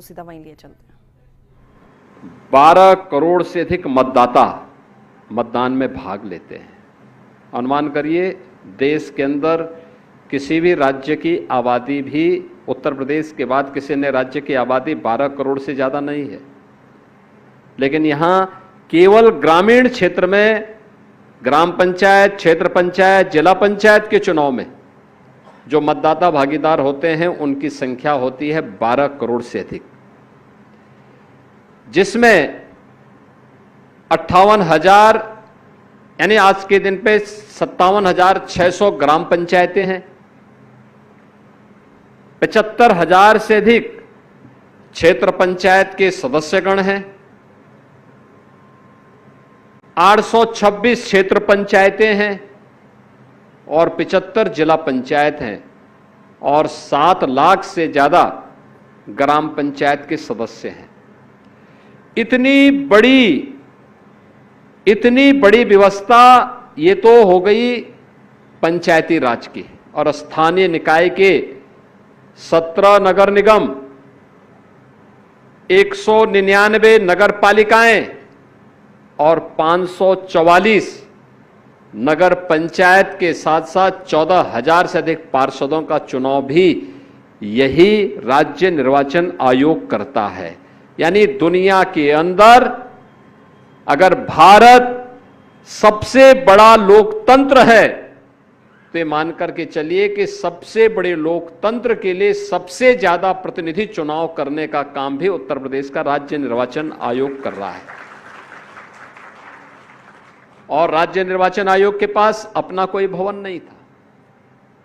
सीधा वहीं लिए चलते हैं। 12 करोड़ से अधिक मतदाता मतदान में भाग लेते हैं। अनुमान करिए देश के अंदर किसी भी राज्य की आबादी भी उत्तर प्रदेश के बाद किसी अन्य राज्य की आबादी 12 करोड़ से ज़्यादा नहीं है, लेकिन यहाँ केवल ग्रामीण क्षेत्र में ग्राम पंचायत, क्षेत्र पंचायत, जिला पंचायत के चुनाव में जो मतदाता भागीदार होते हैं उनकी संख्या होती है 12 करोड़ से अधिक, जिसमें 58,000 यानी आज के दिन पे 57,600 ग्राम पंचायतें हैं, 75,000 से अधिक क्षेत्र पंचायत के सदस्यगण हैं, 826 क्षेत्र पंचायतें हैं और 75 जिला पंचायत हैं और 7 लाख से ज्यादा ग्राम पंचायत के सदस्य हैं। इतनी बड़ी व्यवस्था ये तो हो गई पंचायती राज की, और स्थानीय निकाय के 17 नगर निगम, 199 नगर पालिकाएं और 544 नगर पंचायत के साथ साथ 14,000 से अधिक पार्षदों का चुनाव भी यही राज्य निर्वाचन आयोग करता है। यानी दुनिया के अंदर अगर भारत सबसे बड़ा लोकतंत्र है तो ये मान करके चलिए कि सबसे बड़े लोकतंत्र के लिए सबसे ज्यादा प्रतिनिधि चुनाव करने का काम भी उत्तर प्रदेश का राज्य निर्वाचन आयोग कर रहा है। और राज्य निर्वाचन आयोग के पास अपना कोई भवन नहीं था,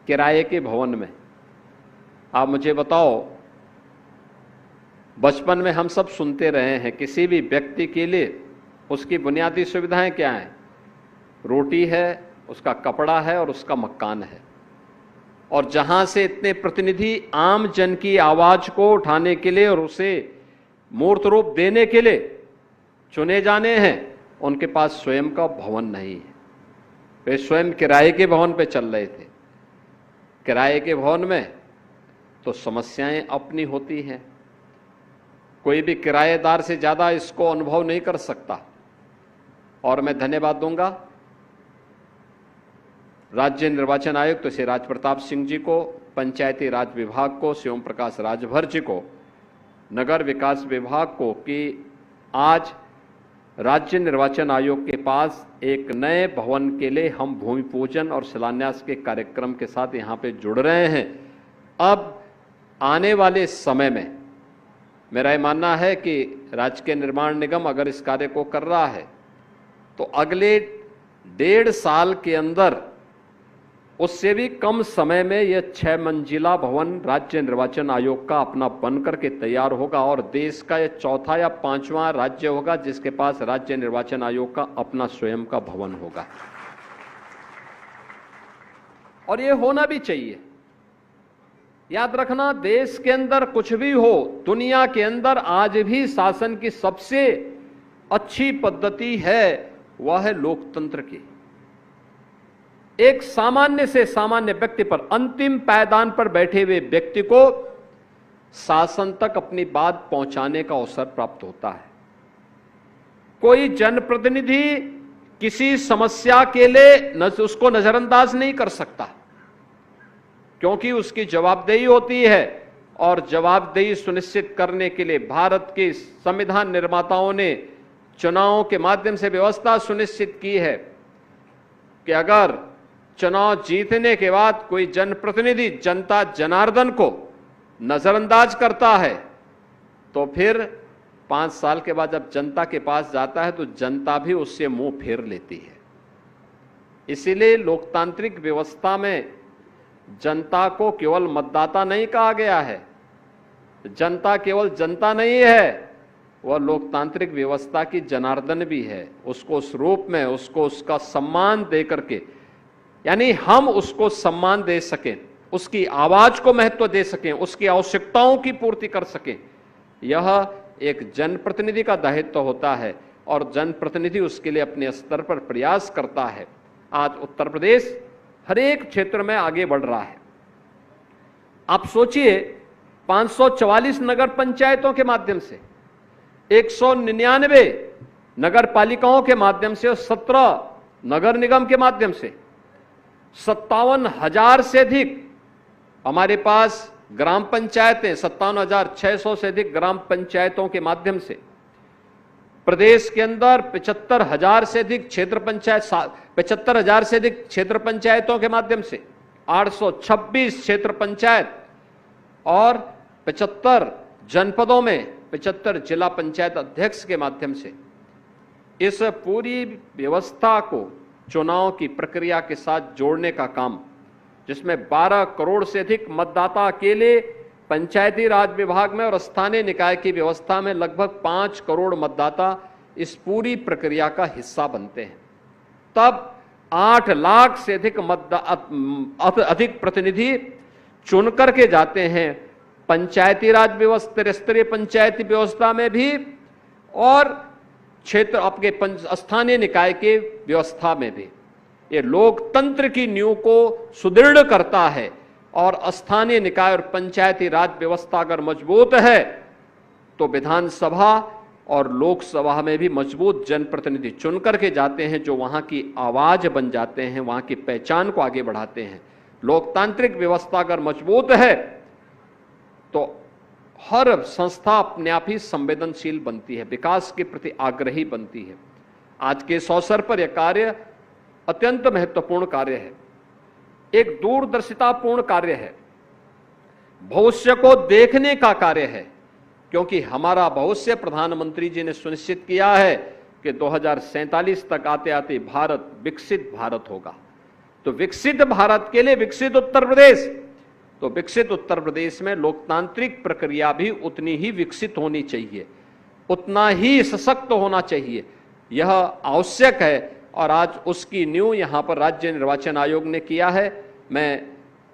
किराए के भवन में। आप मुझे बताओ, बचपन में हम सब सुनते रहे हैं किसी भी व्यक्ति के लिए उसकी बुनियादी सुविधाएं क्या हैं? रोटी है, उसका कपड़ा है और उसका मकान है। और जहां से इतने प्रतिनिधि आम जन की आवाज को उठाने के लिए और उसे मूर्त रूप देने के लिए चुने जाने हैं, उनके पास स्वयं का भवन नहीं है। वे स्वयं किराए के भवन पे चल रहे थे। किराए के भवन में तो समस्याएं अपनी होती हैं, कोई भी किराएदार से ज्यादा इसको अनुभव नहीं कर सकता। और मैं धन्यवाद दूंगा राज्य निर्वाचन आयुक्त श्री राज प्रताप सिंह जी को, पंचायती राज विभाग को, शिवम प्रकाश राजभर जी को, नगर विकास विभाग को कि आज राज्य निर्वाचन आयोग के पास एक नए भवन के लिए हम भूमि पूजन और शिलान्यास के कार्यक्रम के साथ यहां पे जुड़ रहे हैं। अब आने वाले समय में मेरा ये मानना है कि राजकीय निर्माण निगम अगर इस कार्य को कर रहा है तो अगले 1.5 साल के अंदर, उससे भी कम समय में यह 6 मंजिला भवन राज्य निर्वाचन आयोग का अपना बन करके तैयार होगा और देश का यह 4था या 5वां राज्य होगा जिसके पास राज्य निर्वाचन आयोग का अपना स्वयं का भवन होगा। और यह होना भी चाहिए। याद रखना, देश के अंदर कुछ भी हो, दुनिया के अंदर आज भी शासन की सबसे अच्छी पद्धति है वह है लोकतंत्र की। एक सामान्य से सामान्य व्यक्ति पर, अंतिम पायदान पर बैठे हुए व्यक्ति को शासन तक अपनी बात पहुंचाने का अवसर प्राप्त होता है। कोई जनप्रतिनिधि किसी समस्या के लिए उसको नजरअंदाज नहीं कर सकता, क्योंकि उसकी जवाबदेही होती है। और जवाबदेही सुनिश्चित करने के लिए भारत के संविधान निर्माताओं ने चुनावों के माध्यम से व्यवस्था सुनिश्चित की है कि अगर चुनाव जीतने के बाद कोई जनप्रतिनिधि जनता जनार्दन को नजरअंदाज करता है तो फिर 5 साल के बाद जब जनता के पास जाता है तो जनता भी उससे मुंह फेर लेती है। इसीलिए लोकतांत्रिक व्यवस्था में जनता को केवल मतदाता नहीं कहा गया है। जनता केवल जनता नहीं है, वह लोकतांत्रिक व्यवस्था की जनार्दन भी है। उसको उस रूप में उसको उसका सम्मान दे करके, यानी हम उसको सम्मान दे सकें, उसकी आवाज को महत्व दे सकें, उसकी आवश्यकताओं की पूर्ति कर सकें, यह एक जनप्रतिनिधि का दायित्व होता है और जनप्रतिनिधि उसके लिए अपने स्तर पर प्रयास करता है। आज उत्तर प्रदेश हर एक क्षेत्र में आगे बढ़ रहा है। आप सोचिए 544 नगर पंचायतों के माध्यम से, 199 नगर पालिकाओं के माध्यम से और 17 नगर निगम के माध्यम से 57,000 से अधिक हमारे पास ग्राम पंचायतें, 57,600 से अधिक ग्राम पंचायतों के माध्यम से प्रदेश के अंदर 75,000 से अधिक क्षेत्र पंचायत, 75,000 से अधिक क्षेत्र पंचायतों के माध्यम से 826 क्षेत्र पंचायत और 75 जनपदों में 75 जिला पंचायत अध्यक्ष के माध्यम से इस पूरी व्यवस्था को चुनाव की प्रक्रिया के साथ जोड़ने का काम, जिसमें 12 करोड़ से अधिक मतदाता अकेले पंचायती राज विभाग में और स्थानीय निकाय की व्यवस्था में लगभग 5 करोड़ मतदाता इस पूरी प्रक्रिया का हिस्सा बनते हैं। तब 8 लाख से अधिक प्रतिनिधि चुन करके जाते हैं पंचायती राज व्यवस्था, त्रिस्तरीय पंचायती व्यवस्था में भी और क्षेत्र आपके स्थानीय निकाय के व्यवस्था में भी। ये लोकतंत्र की नींव को सुदृढ़ करता है और स्थानीय निकाय और पंचायती राज व्यवस्था अगर मजबूत है तो विधानसभा और लोकसभा में भी मजबूत जनप्रतिनिधि चुन करके जाते हैं, जो वहां की आवाज बन जाते हैं, वहां की पहचान को आगे बढ़ाते हैं। लोकतांत्रिक व्यवस्था अगर मजबूत है तो हर संस्था अपने आप ही संवेदनशील बनती है, विकास के प्रति आग्रही बनती है। आज के इस अवसर पर यह कार्य अत्यंत महत्वपूर्ण कार्य है, एक दूरदर्शितापूर्ण कार्य है, भविष्य को देखने का कार्य है, क्योंकि हमारा भविष्य प्रधानमंत्री जी ने सुनिश्चित किया है कि 2047 तक आते आते भारत विकसित भारत होगा। तो विकसित भारत के लिए विकसित उत्तर प्रदेश, तो विकसित उत्तर प्रदेश में लोकतांत्रिक प्रक्रिया भी उतनी ही विकसित होनी चाहिए, उतना ही सशक्त होना चाहिए, यह आवश्यक है। और आज उसकी नींव यहां पर राज्य निर्वाचन आयोग ने किया है। मैं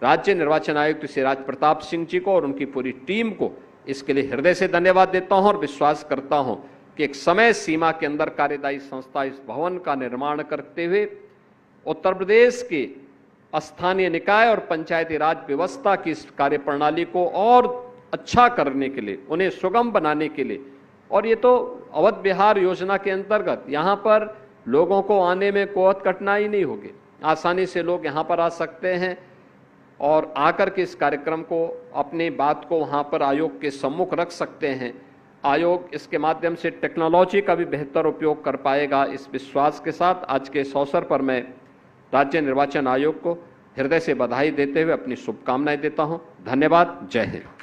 राज्य निर्वाचन आयुक्त श्री राज प्रताप सिंह जी को और उनकी पूरी टीम को इसके लिए हृदय से धन्यवाद देता हूं और विश्वास करता हूं कि एक समय सीमा के अंदर कार्यदायी संस्था इस भवन का निर्माण करते हुए उत्तर प्रदेश के स्थानीय निकाय और पंचायती राज व्यवस्था की इस कार्यप्रणाली को और अच्छा करने के लिए, उन्हें सुगम बनाने के लिए, और ये तो अवध बिहार योजना के अंतर्गत यहाँ पर लोगों को आने में कोई कठिनाई नहीं होगी, आसानी से लोग यहाँ पर आ सकते हैं और आकर के इस कार्यक्रम को, अपनी बात को वहाँ पर आयोग के सम्मुख रख सकते हैं। आयोग इसके माध्यम से टेक्नोलॉजी का भी बेहतर उपयोग कर पाएगा। इस विश्वास के साथ आज के इस अवसर पर मैं राज्य निर्वाचन आयोग को हृदय से बधाई देते हुए अपनी शुभकामनाएं देता हूं। धन्यवाद। जय हिंद।